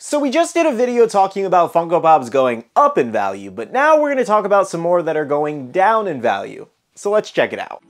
So we just did a video talking about Funko Pops going up in value, but now we're going to talk about some more that are going down in value. So let's check it out.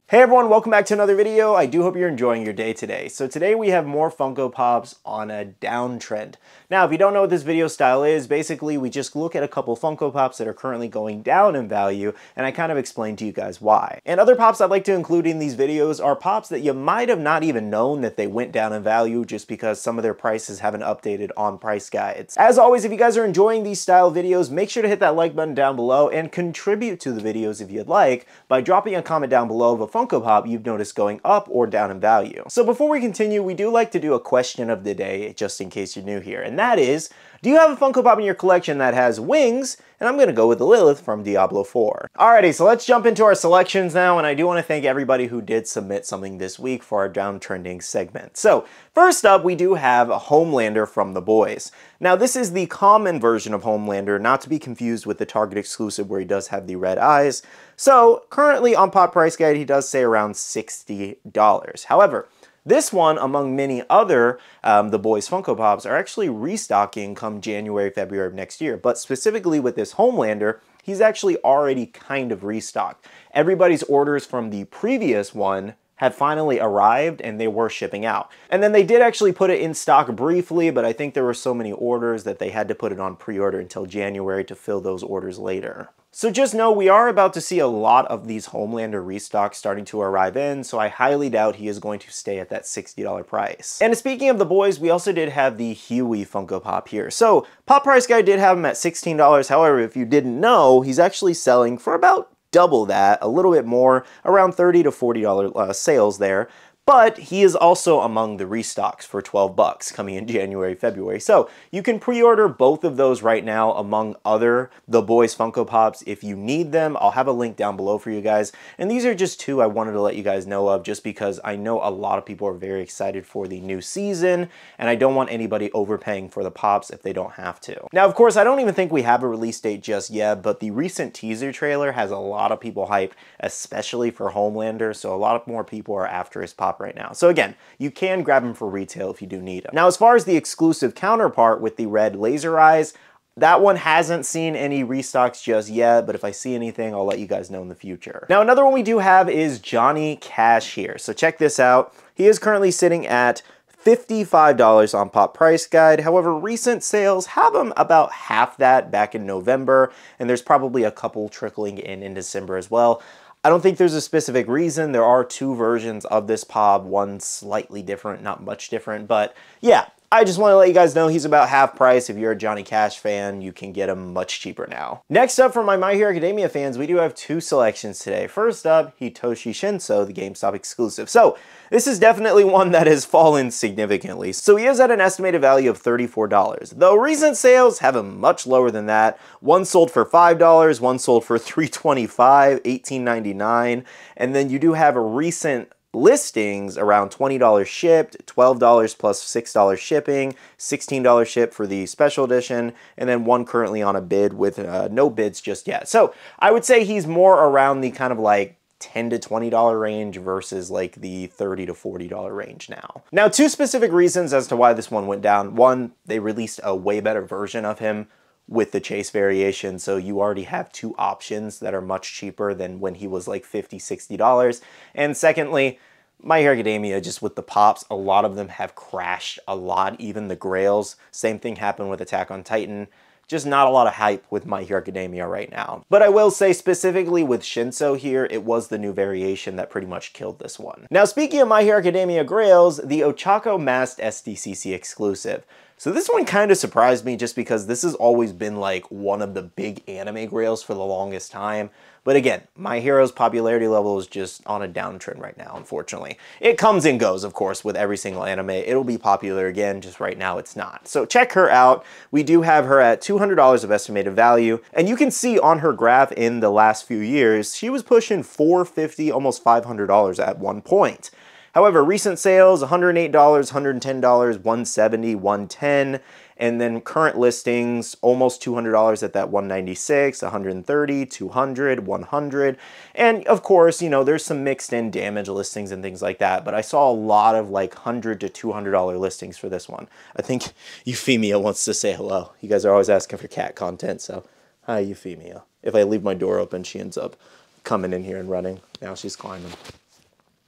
Hey everyone, welcome back to another video. I do hope you're enjoying your day today. So today we have more Funko Pops on a downtrend. Now, if you don't know what this video style is, basically we just look at a couple Funko Pops that are currently going down in value, and I kind of explain to you guys why. And other Pops I'd like to include in these videos are Pops that you might have not even known that they went down in value just because some of their prices haven't updated on price guides. As always, if you guys are enjoying these style videos, make sure to hit that like button down below and contribute to the videos if you'd like by dropping a comment down below of a Funko Pop you've noticed going up or down in value. So before we continue, we do like to do a question of the day just in case you're new here, and that is, do you have a Funko Pop in your collection that has wings? And I'm gonna go with the Lilith from Diablo 4. Alrighty, so let's jump into our selections now, and I do want to thank everybody who did submit something this week for our downtrending segment. So first up, we do have a Homelander from The Boys. Now this is the common version of Homelander, not to be confused with the Target exclusive where he does have the red eyes. So currently on Pop Price Guide, he does say around $60. However, this one, among many other The Boys Funko Pops, are actually restocking come January, February of next year. But specifically with this Homelander, he's actually already kind of restocked. Everybody's orders from the previous one had finally arrived and they were shipping out. And then they did actually put it in stock briefly, but I think there were so many orders that they had to put it on pre-order until January to fill those orders later. So just know we are about to see a lot of these Homelander restocks starting to arrive in, so I highly doubt he is going to stay at that $60 price. And speaking of The Boys, we also did have the Huey Funko Pop here. So Pop Price Guy did have him at $16, however, if you didn't know, he's actually selling for about double that, a little bit more, around $30 to $40 sales there. But he is also among the restocks for 12 bucks coming in January, February. So you can pre-order both of those right now among other The Boys Funko Pops if you need them. I'll have a link down below for you guys. And these are just two I wanted to let you guys know of just because I know a lot of people are very excited for the new season and I don't want anybody overpaying for the Pops if they don't have to. Now, of course, I don't even think we have a release date just yet, but the recent teaser trailer has a lot of people hyped, especially for Homelander. So a lot more people are after his Pop right now. So again, you can grab them for retail if you do need them. Now, as far as the exclusive counterpart with the red laser eyes, that one hasn't seen any restocks just yet, but if I see anything, I'll let you guys know in the future. Now, another one we do have is Johnny Cash here. So check this out. He is currently sitting at $55 on Pop Price Guide. However, recent sales have them about half that back in November, and there's probably a couple trickling in December as well. I don't think there's a specific reason. There are two versions of this Pop, one slightly different, not much different, but yeah, I just want to let you guys know he's about half price. If you're a Johnny Cash fan, you can get him much cheaper now. Next up, for my Hero Academia fans, we do have two selections today. First up, Hitoshi Shinso, the GameStop exclusive. So this is definitely one that has fallen significantly. So he is at an estimated value of $34, though recent sales have him much lower than that. One sold for $5, one sold for $325, $18.99, and then you do have a recent listings around $20 shipped, $12 plus $6 shipping, $16 ship for the special edition, and then one currently on a bid with no bids just yet. So I would say he's more around the kind of like $10 to $20 range versus like the $30 to $40 range now. Now, two specific reasons as to why this one went down. One, they released a way better version of him with the chase variation, so you already have two options that are much cheaper than when he was like $50, $60. And secondly, My Hero Academia, just with the Pops, a lot of them have crashed a lot, even the Grails. Same thing happened with Attack on Titan. Just not a lot of hype with My Hero Academia right now. But I will say specifically with Shinso here, it was the new variation that pretty much killed this one. Now, speaking of My Hero Academia Grails, the Ochako Masked SDCC exclusive. So this one kind of surprised me just because this has always been like one of the big anime grails for the longest time. But again, My Hero's popularity level is just on a downtrend right now, unfortunately. It comes and goes, of course, with every single anime. It'll be popular again, just right now it's not. So check her out. We do have her at $200 of estimated value. And you can see on her graph in the last few years, she was pushing $450, almost $500 at one point. However, recent sales, $108, $110, $170, $110, And then current listings, almost $200 at that 196, 130, 200, 100. And of course, you know, there's some mixed in damage listings and things like that, but I saw a lot of like $100 to $200 listings for this one. I think Euphemia wants to say hello. You guys are always asking for cat content, so hi, Euphemia. If I leave my door open, she ends up coming in here and running. Now she's climbing.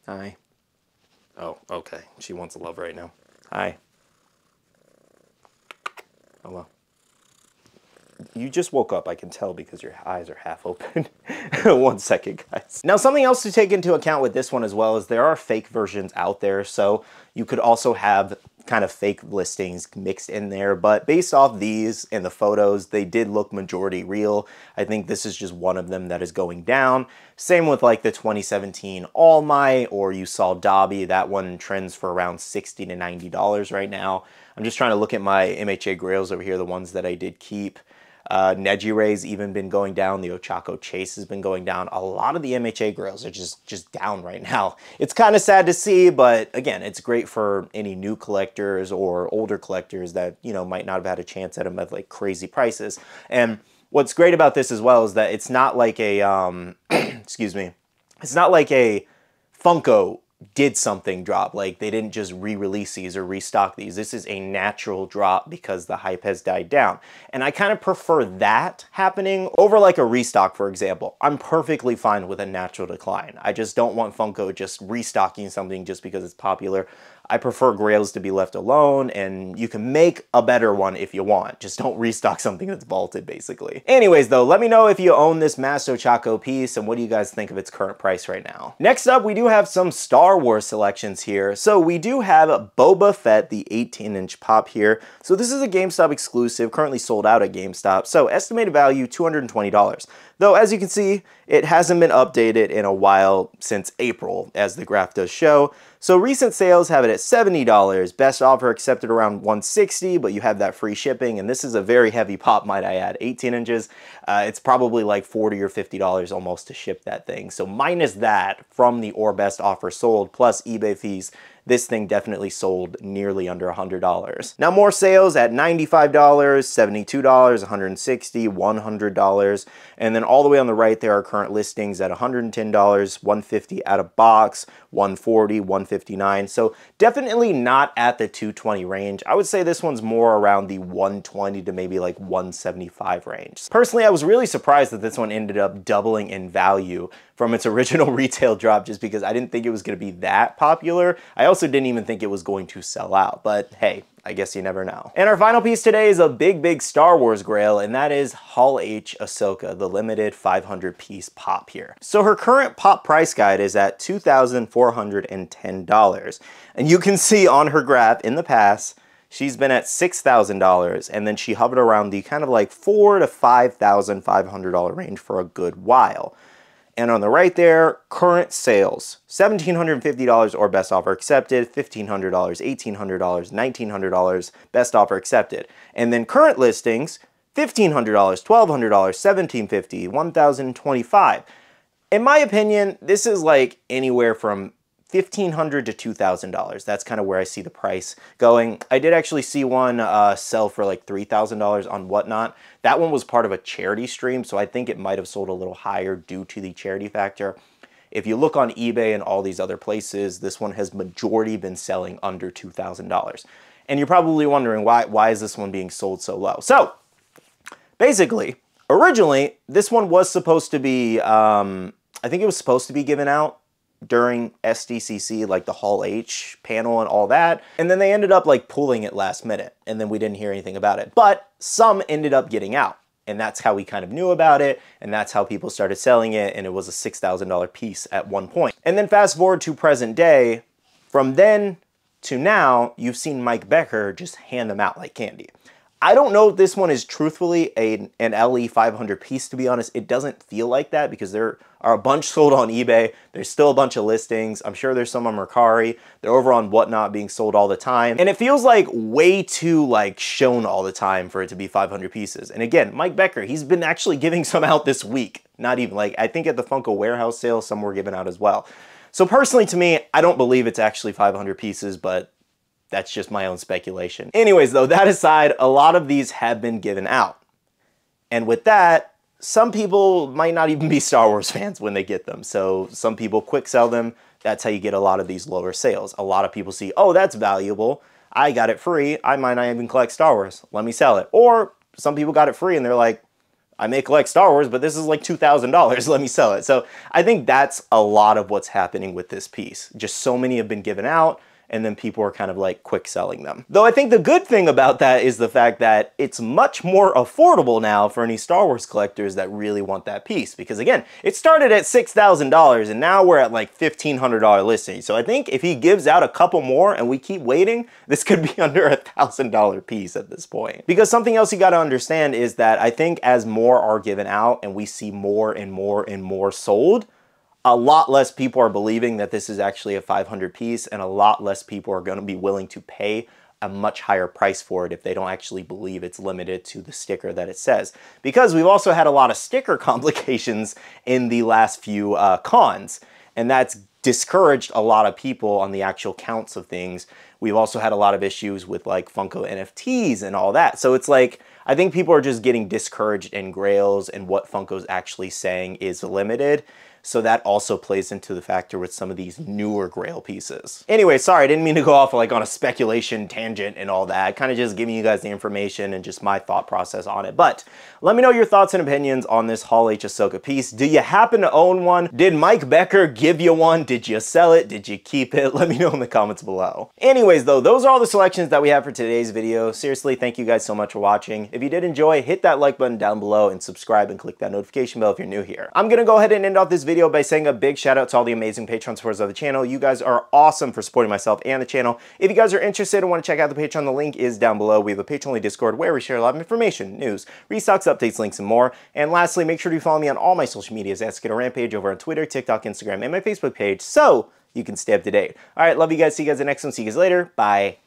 Hi. Oh, okay. She wants love right now. Hi. Hello. You just woke up, I can tell, because your eyes are half open. 1 second, guys. Now, something else to take into account with this one as well is there are fake versions out there, so you could also have kind of fake listings mixed in there, but based off these and the photos, they did look majority real. I think this is just one of them that is going down. Same with like the 2017 All Might, or you saw Dobby, that one trends for around $60 to $90 right now. I'm just trying to look at my MHA Grails over here, the ones that I did keep. Negiray's even been going down. The Ochako Chase has been going down. A lot of the MHA Grails are just down right now. It's kind of sad to see, but again, it's great for any new collectors or older collectors that, you know, might not have had a chance at them at like crazy prices. And what's great about this as well is that it's not like a, excuse me, it's not like a Funko did something drop. Like they didn't just re-release these or restock these. This is a natural drop because the hype has died down. And I kind of prefer that happening over like a restock, for example. I'm perfectly fine with a natural decline. I just don't want Funko just restocking something just because it's popular. I prefer Grails to be left alone, and you can make a better one if you want. Just don't restock something that's vaulted, basically. Anyways, though, let me know if you own this Master Ochako piece, and what do you guys think of its current price right now? Next up, we do have some Star Wars selections here. So we do have Boba Fett, the 18-inch pop here. So this is a GameStop exclusive, currently sold out at GameStop. So estimated value, $220. Though, as you can see, it hasn't been updated in a while since April, as the graph does show. So recent sales have it at $70. Best offer accepted around $160, but you have that free shipping, and this is a very heavy pop, might I add, 18 inches. It's probably like $40 or $50 almost to ship that thing. So minus that from the or best offer sold, plus eBay fees, this thing definitely sold nearly under $100. Now more sales at $95, $72, $160, $100, and then all the way on the right there are current listings at $110, $150 out of box, $140, $159. So definitely not at the $220 range. I would say this one's more around the $120 to maybe like $175 range. Personally, I was really surprised that this one ended up doubling in value from its original retail drop, just because I didn't think it was going to be that popular. I also didn't even think it was going to sell out, but hey, I guess you never know. And our final piece today is a big Star Wars grail, and that is Hall H Ahsoka, the limited 500 piece pop here. So her current pop price guide is at $2,410. And you can see on her graph in the past, she's been at $6,000, and then she hovered around the kind of like $4,000 to $5,500 range for a good while. And on the right there, current sales, $1,750 or best offer accepted, $1,500, $1,800, $1,900, best offer accepted. And then current listings, $1,500, $1,200, $1,750, $1,025. In my opinion, this is like anywhere from $1,500 to $2,000. That's kind of where I see the price going. I did actually see one sell for like $3,000 on Whatnot. That one was part of a charity stream, so I think it might have sold a little higher due to the charity factor. If you look on eBay and all these other places, this one has majority been selling under $2,000. And you're probably wondering, why is this one being sold so low? So, basically, originally, this one was supposed to be, I think it was supposed to be given out during SDCC, like the Hall H panel and all that. And then they ended up like pulling it last minute, and then we didn't hear anything about it. But some ended up getting out, and that's how we kind of knew about it, and that's how people started selling it, and it was a $6,000 piece at one point. And then fast forward to present day, from then to now, you've seen Mike Becker just hand them out like candy. I don't know if this one is truthfully an LE 500 piece, to be honest. It doesn't feel like that because there are a bunch sold on eBay. There's still a bunch of listings. I'm sure there's some on Mercari. They're over on Whatnot being sold all the time. And it feels like way too like shown all the time for it to be 500 pieces. And again, Mike Becker, he's been actually giving some out this week. Not even like, I think at the Funko warehouse sale, some were given out as well. So personally to me, I don't believe it's actually 500 pieces, but That's just my own speculation. Anyways, though, that aside, a lot of these have been given out. And with that, some people might not even be Star Wars fans when they get them. So some people quick sell them. That's how you get a lot of these lower sales. A lot of people see, oh, that's valuable. I got it free. I might not even collect Star Wars. Let me sell it. Or some people got it free and they're like, I may collect Star Wars, but this is like $2,000. Let me sell it. So I think that's a lot of what's happening with this piece. Just so many have been given out, and then people are kind of like quick selling them. Though I think the good thing about that is the fact that it's much more affordable now for any Star Wars collectors that really want that piece. Because again, it started at $6,000 and now we're at like $1,500 listing. So I think if he gives out a couple more and we keep waiting, this could be under $1,000 piece at this point. Because something else you gotta understand is that I think as more are given out and we see more and more and more sold, a lot less people are believing that this is actually a 500 piece, and a lot less people are going to be willing to pay a much higher price for it if they don't actually believe it's limited to the sticker that it says. Because we've also had a lot of sticker complications in the last few cons, and that's discouraged a lot of people on the actual counts of things. We've also had a lot of issues with like Funko NFTs and all that. So it's like, I think people are just getting discouraged in Grails and what Funko's actually saying is limited. So that also plays into the factor with some of these newer Grail pieces. Anyway, sorry, I didn't mean to go off like on a speculation tangent and all that. Kind of just giving you guys the information and just my thought process on it. But let me know your thoughts and opinions on this Hall H Ahsoka piece. Do you happen to own one? Did Mike Becker give you one? Did you sell it? Did you keep it? Let me know in the comments below. Anyways, though, those are all the selections that we have for today's video. Seriously, thank you guys so much for watching. If you did enjoy, hit that like button down below and subscribe and click that notification bell if you're new here. I'm gonna go ahead and end off this video by saying a big shout out to all the amazing Patreon supporters of the channel. You guys are awesome for supporting myself and the channel. If you guys are interested and want to check out the Patreon, the link is down below. We have a Patreon Discord where we share a lot of information, news, restocks, updates, links, and more. And lastly, make sure to follow me on all my social medias at SkitterRampage over on Twitter, TikTok, Instagram, and my Facebook page so you can stay up to date. All right, love you guys. See you guys in the next one. See you guys later. Bye.